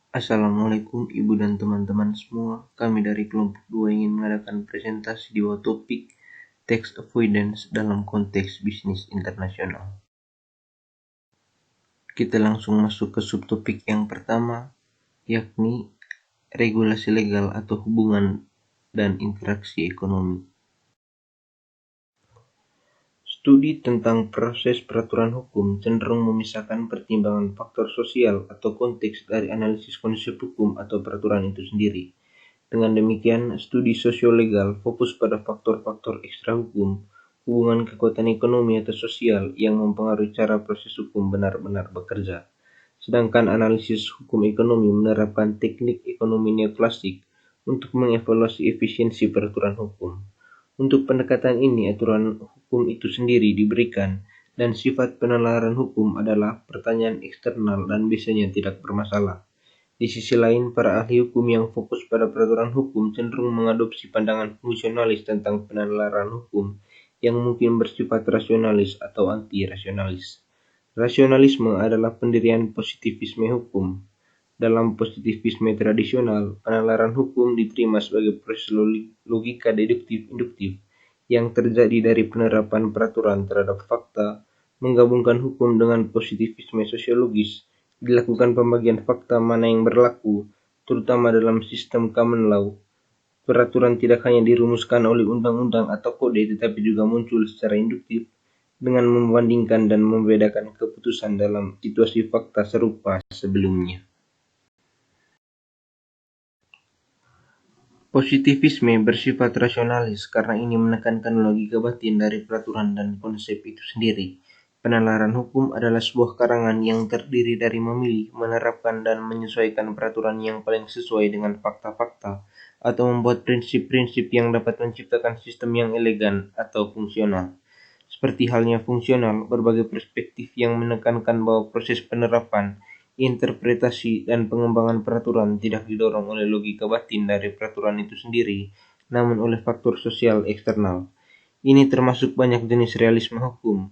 Assalamualaikum Ibu dan teman-teman semua. Kami dari kelompok 2 ingin mengadakan presentasi di bawah topik tax avoidance dalam konteks bisnis internasional. Kita langsung masuk ke subtopik yang pertama, yakni regulasi legal atau hubungan dan interaksi ekonomi. Studi tentang proses peraturan hukum cenderung memisahkan pertimbangan faktor sosial atau konteks dari analisis konsep hukum atau peraturan itu sendiri. Dengan demikian, studi sosiolegal fokus pada faktor-faktor ekstra hukum, hubungan kekuatan ekonomi atau sosial yang mempengaruhi cara proses hukum benar-benar bekerja. Sedangkan analisis hukum ekonomi menerapkan teknik ekonomi neoklasik untuk mengevaluasi efisiensi peraturan hukum. Untuk pendekatan ini, aturan hukum itu sendiri diberikan, dan sifat penalaran hukum adalah pertanyaan eksternal dan biasanya tidak bermasalah. Di sisi lain, para ahli hukum yang fokus pada peraturan hukum cenderung mengadopsi pandangan fungsionalis tentang penalaran hukum yang mungkin bersifat rasionalis atau anti-rasionalis. Rasionalisme adalah pendirian positivisme hukum. Dalam positivisme tradisional, penalaran hukum diterima sebagai proses logika deduktif-induktif yang terjadi dari penerapan peraturan terhadap fakta, menggabungkan hukum dengan positivisme sosiologis, dilakukan pembagian fakta mana yang berlaku, terutama dalam sistem common law. Peraturan tidak hanya dirumuskan oleh undang-undang atau kode, tetapi juga muncul secara induktif dengan membandingkan dan membedakan keputusan dalam situasi fakta serupa sebelumnya. Positivisme bersifat rasionalis karena ini menekankan logika batin dari peraturan dan konsep itu sendiri. Penalaran hukum adalah sebuah karangan yang terdiri dari memilih, menerapkan, dan menyesuaikan peraturan yang paling sesuai dengan fakta-fakta, atau membuat prinsip-prinsip yang dapat menciptakan sistem yang elegan atau fungsional. Seperti halnya fungsional, berbagai perspektif yang menekankan bahwa proses penerapan, interpretasi, dan pengembangan peraturan tidak didorong oleh logika batin dari peraturan itu sendiri, namun oleh faktor sosial eksternal. Ini termasuk banyak jenis realisme hukum,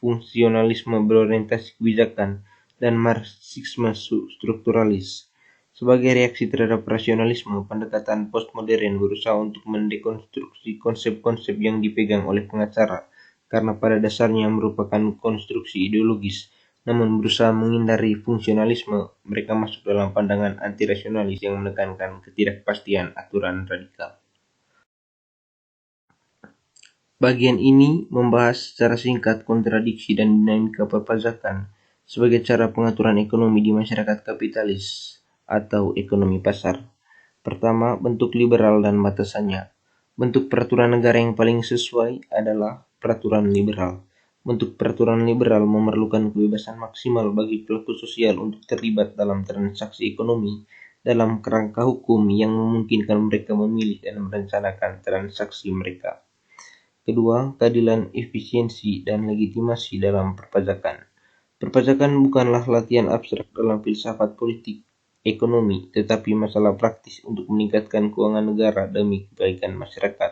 fungsionalisme berorientasi kebijakan, dan marxisme strukturalis. Sebagai reaksi terhadap rasionalisme, pendekatan postmodern berusaha untuk mendekonstruksi konsep-konsep yang dipegang oleh pengacara, karena pada dasarnya merupakan konstruksi ideologis, namun berusaha menghindari fungsionalisme. Mereka masuk dalam pandangan anti-rasionalis yang menekankan ketidakpastian aturan radikal. Bagian ini membahas secara singkat kontradiksi dan dinamika perpajakan sebagai cara pengaturan ekonomi di masyarakat kapitalis atau ekonomi pasar. Pertama, bentuk liberal dan batasannya. Bentuk peraturan negara yang paling sesuai adalah peraturan liberal. Bentuk peraturan liberal memerlukan kebebasan maksimal bagi pelaku sosial untuk terlibat dalam transaksi ekonomi dalam kerangka hukum yang memungkinkan mereka memilih dan merencanakan transaksi mereka. Kedua, keadilan, efisiensi, dan legitimasi dalam perpajakan. Perpajakan bukanlah latihan abstrak dalam filsafat politik ekonomi, tetapi masalah praktis untuk meningkatkan keuangan negara demi kebaikan masyarakat.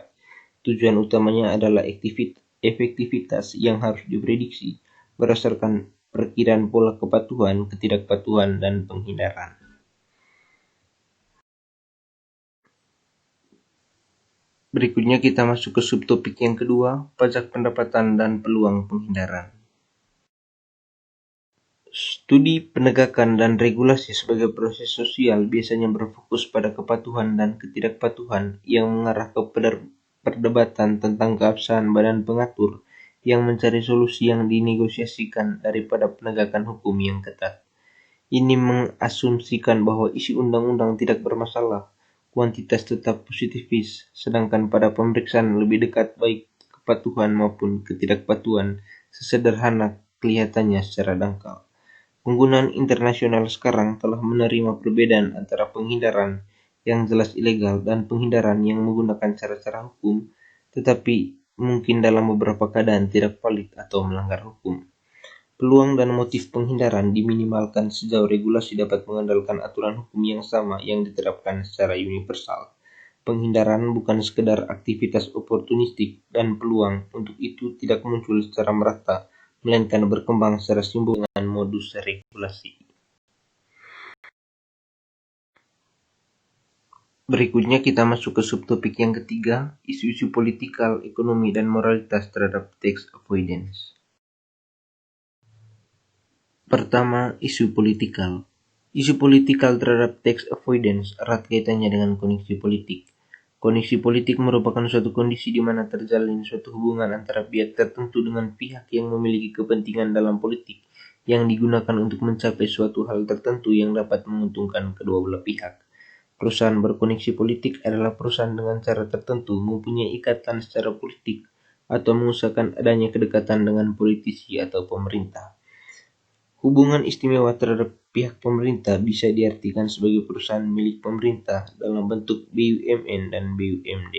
Tujuan utamanya adalah efektivitas yang harus diprediksi berdasarkan perkiraan pola kepatuhan, ketidakpatuhan, dan penghindaran. Berikutnya kita masuk ke subtopik yang kedua, pajak pendapatan dan peluang penghindaran. Studi penegakan dan regulasi sebagai proses sosial biasanya berfokus pada kepatuhan dan ketidakpatuhan yang mengarah ke perdebatan tentang keabsahan badan pengatur yang mencari solusi yang dinegosiasikan daripada penegakan hukum yang ketat. Ini mengasumsikan bahwa isi undang-undang tidak bermasalah, kuantitas tetap positifis, sedangkan pada pemeriksaan lebih dekat baik kepatuhan maupun ketidakpatuhan sesederhana kelihatannya secara dangkal. Penggunaan internasional sekarang telah menerima perbedaan antara penghindaran yang jelas ilegal dan penghindaran yang menggunakan cara-cara hukum, tetapi mungkin dalam beberapa keadaan tidak valid atau melanggar hukum. Peluang dan motif penghindaran diminimalkan sejauh regulasi dapat mengandalkan aturan hukum yang sama yang diterapkan secara universal. Penghindaran bukan sekedar aktivitas oportunistik dan peluang untuk itu tidak muncul secara merata, melainkan berkembang secara simbol dengan modus regulasi. Berikutnya kita masuk ke subtopik yang ketiga, isu-isu politikal, ekonomi, dan moralitas terhadap tax avoidance. Pertama, isu politikal. Isu politikal terhadap tax avoidance erat kaitannya dengan koneksi politik. Koneksi politik merupakan suatu kondisi di mana terjalin suatu hubungan antara pihak tertentu dengan pihak yang memiliki kepentingan dalam politik yang digunakan untuk mencapai suatu hal tertentu yang dapat menguntungkan kedua belah pihak. Perusahaan berkoneksi politik adalah perusahaan dengan cara tertentu mempunyai ikatan secara politik atau mengusahakan adanya kedekatan dengan politisi atau pemerintah. Hubungan istimewa terhadap pihak pemerintah bisa diartikan sebagai perusahaan milik pemerintah dalam bentuk BUMN dan BUMD.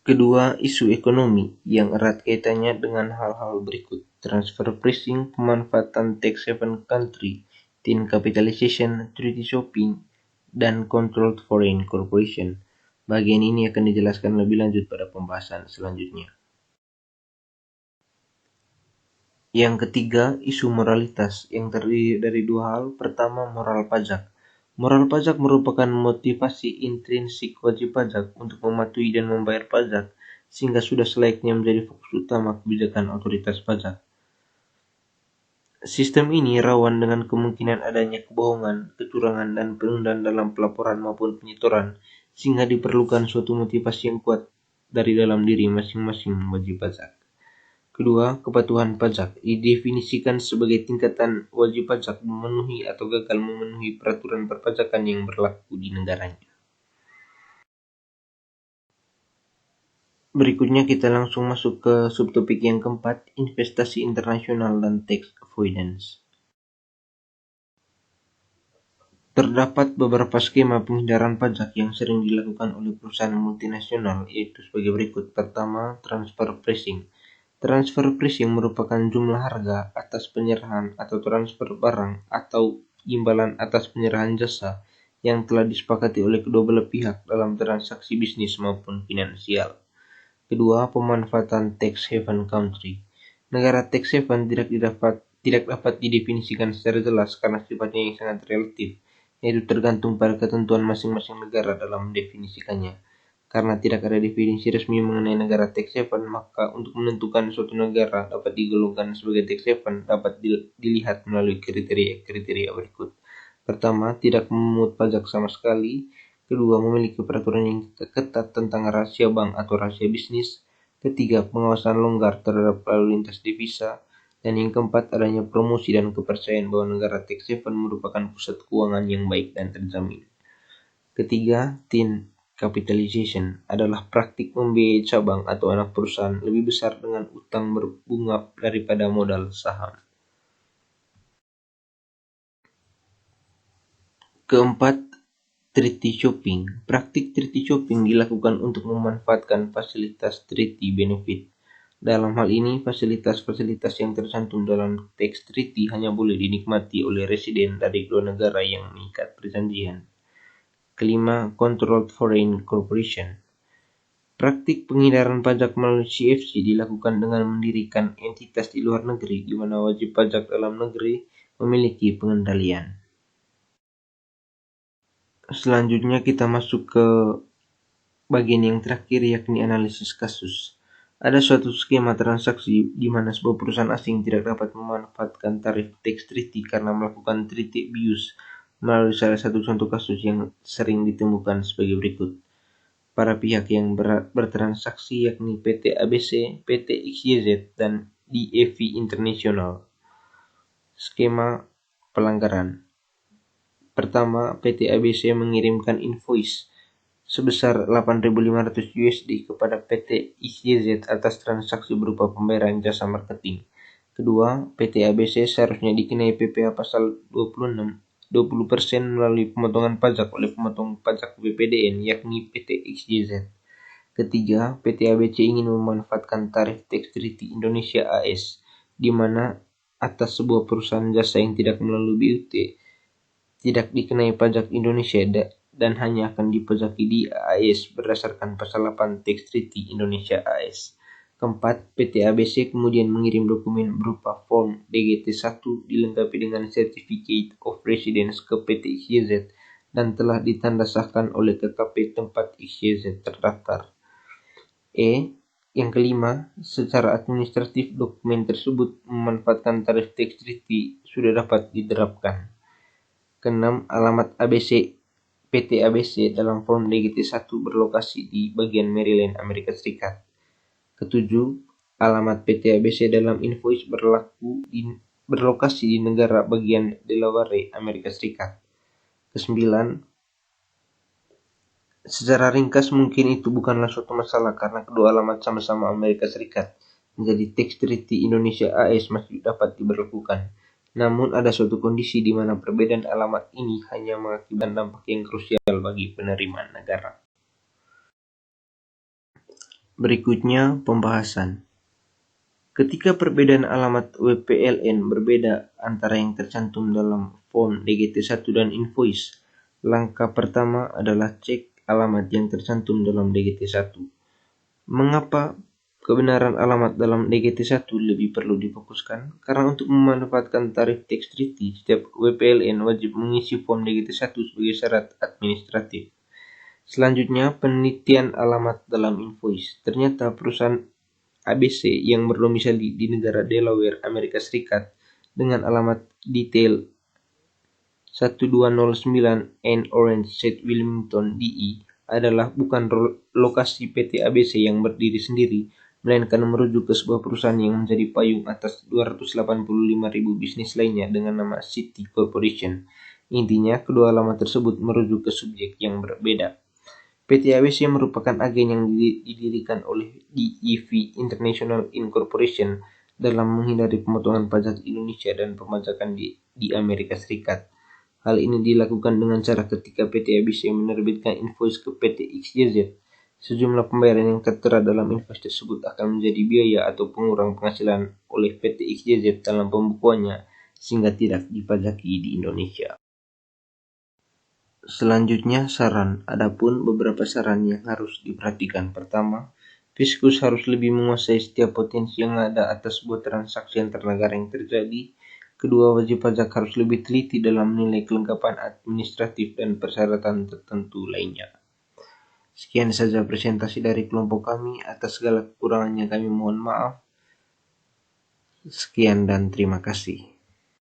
Kedua, isu ekonomi yang erat kaitannya dengan hal-hal berikut: transfer pricing, pemanfaatan tax haven country, tin capitalization, treaty shopping, dan controlled foreign corporation. Bagian ini akan dijelaskan lebih lanjut pada pembahasan selanjutnya. Yang ketiga, isu moralitas yang terdiri dari dua hal. Pertama, moral pajak. Moral pajak merupakan motivasi intrinsik wajib pajak untuk mematuhi dan membayar pajak, sehingga sudah selayaknya menjadi fokus utama kebijakan otoritas pajak. Sistem ini rawan dengan kemungkinan adanya kebohongan, kecurangan, dan penundaan dalam pelaporan maupun penyetoran, sehingga diperlukan suatu motivasi yang kuat dari dalam diri masing-masing wajib pajak. Kedua, kepatuhan pajak didefinisikan sebagai tingkatan wajib pajak memenuhi atau gagal memenuhi peraturan perpajakan yang berlaku di negaranya. Berikutnya kita langsung masuk ke subtopik yang keempat, investasi internasional dan tax avoidance. Terdapat beberapa skema penghindaran pajak yang sering dilakukan oleh perusahaan multinasional, yaitu sebagai berikut. Pertama, transfer pricing. Transfer pricing merupakan jumlah harga atas penyerahan atau transfer barang atau imbalan atas penyerahan jasa yang telah disepakati oleh kedua belah pihak dalam transaksi bisnis maupun finansial. Kedua, pemanfaatan tax haven country. Negara tax haven tidak dapat didefinisikan secara jelas karena sifatnya yang sangat relatif, yaitu tergantung pada ketentuan masing-masing negara dalam mendefinisikannya. Karena tidak ada definisi resmi mengenai negara tax haven, maka untuk menentukan suatu negara dapat digolongkan sebagai tax haven dapat dilihat melalui kriteria berikut. Pertama, tidak memungut pajak sama sekali. Kedua, memiliki peraturan yang ketat tentang rahasia bank atau rahasia bisnis. Ketiga, pengawasan longgar terhadap lalu lintas devisa. Dan yang keempat, adanya promosi dan kepercayaan bahwa negara tax haven merupakan pusat keuangan yang baik dan terjamin. Ketiga, tin capitalization adalah praktik membiayai cabang atau anak perusahaan lebih besar dengan utang berbunga daripada modal saham. Keempat, treaty shopping. Praktik treaty shopping dilakukan untuk memanfaatkan fasilitas treaty benefit. Dalam hal ini, fasilitas-fasilitas yang tercantum dalam teks treaty hanya boleh dinikmati oleh residen dari dua negara yang mengikat perjanjian. Kelima, controlled foreign corporation. Praktik penghindaran pajak melalui CFC dilakukan dengan mendirikan entitas di luar negeri di mana wajib pajak dalam negeri memiliki pengendalian. Selanjutnya kita masuk ke bagian yang terakhir, yakni analisis kasus. Ada suatu skema transaksi di mana sebuah perusahaan asing tidak dapat memanfaatkan tarif tax treaty karena melakukan treaty abuse melalui salah satu contoh kasus yang sering ditemukan sebagai berikut. Para pihak yang bertransaksi yakni PT ABC, PT XYZ, dan DAV International. Skema pelanggaran. Pertama, PT ABC mengirimkan invoice sebesar 8.500 USD kepada PT XYZ atas transaksi berupa pembayaran jasa marketing. Kedua, PT ABC seharusnya dikenai PPh pasal 20% melalui pemotongan pajak oleh pemotong pajak BPDN yakni PT XYZ. Ketiga, PT ABC ingin memanfaatkan tarif tax treaty Indonesia AS, di mana atas sebuah perusahaan jasa yang tidak melalui BUT tidak dikenai pajak Indonesia dan hanya akan dipajaki di AS berdasarkan pasal 8 Tax Treaty Indonesia AS. Keempat, PT ABC kemudian mengirim dokumen berupa form DGT-1 dilengkapi dengan Certificate of Residence ke PT XYZ dan telah ditanda sahkan oleh KKP tempat XYZ terdaftar. Yang kelima, secara administratif dokumen tersebut memanfaatkan tarif tax treaty sudah dapat diterapkan. Keenam, alamat PT ABC dalam form DGT-1 berlokasi di bagian Maryland, Amerika Serikat. Ketujuh, alamat PT ABC dalam invoice berlokasi di negara bagian Delaware, Amerika Serikat. Kesembilan, secara ringkas mungkin itu bukanlah suatu masalah karena kedua alamat sama-sama Amerika Serikat. Menjadi tax treaty Indonesia AS masih dapat diberlakukan. Namun ada suatu kondisi di mana perbedaan alamat ini hanya mengakibatkan dampak yang krusial bagi penerimaan negara. Berikutnya pembahasan. Ketika perbedaan alamat WPLN berbeda antara yang tercantum dalam form DGT-1 dan invoice, langkah pertama adalah cek alamat yang tercantum dalam DGT-1. Mengapa kebenaran alamat dalam DGT-1 lebih perlu difokuskan? Karena untuk memanfaatkan tarif tax treaty, setiap WPLN wajib mengisi form DGT-1 sebagai syarat administratif. Selanjutnya, penelitian alamat dalam invoice. Ternyata perusahaan ABC yang berdomisili di negara Delaware, Amerika Serikat dengan alamat detail 1209 N Orange Street, Wilmington, DE adalah bukan lokasi PT ABC yang berdiri sendiri, melainkan merujuk ke sebuah perusahaan yang menjadi payung atas 285.000 bisnis lainnya dengan nama City Corporation. Intinya, kedua alamat tersebut merujuk ke subjek yang berbeda. PT ABC merupakan agen yang didirikan oleh DEV International Incorporation dalam menghindari pemotongan pajak Indonesia dan pemajakan di Amerika Serikat. Hal ini dilakukan dengan cara ketika PT ABC menerbitkan invoice ke PT XYZ, sejumlah pembayaran yang tertera dalam invoice tersebut akan menjadi biaya atau pengurang penghasilan oleh PT XYZ dalam pembukuannya sehingga tidak dipajaki di Indonesia. Selanjutnya saran. Adapun beberapa saran yang harus diperhatikan. Pertama, Fiskus harus lebih menguasai setiap potensi yang ada atas sebuah transaksi antar negara yang terjadi. Kedua, wajib pajak harus lebih teliti dalam menilai kelengkapan administratif dan persyaratan tertentu lainnya. Sekian saja presentasi dari kelompok kami. Atas segala kekurangannya kami mohon maaf. Sekian dan terima kasih.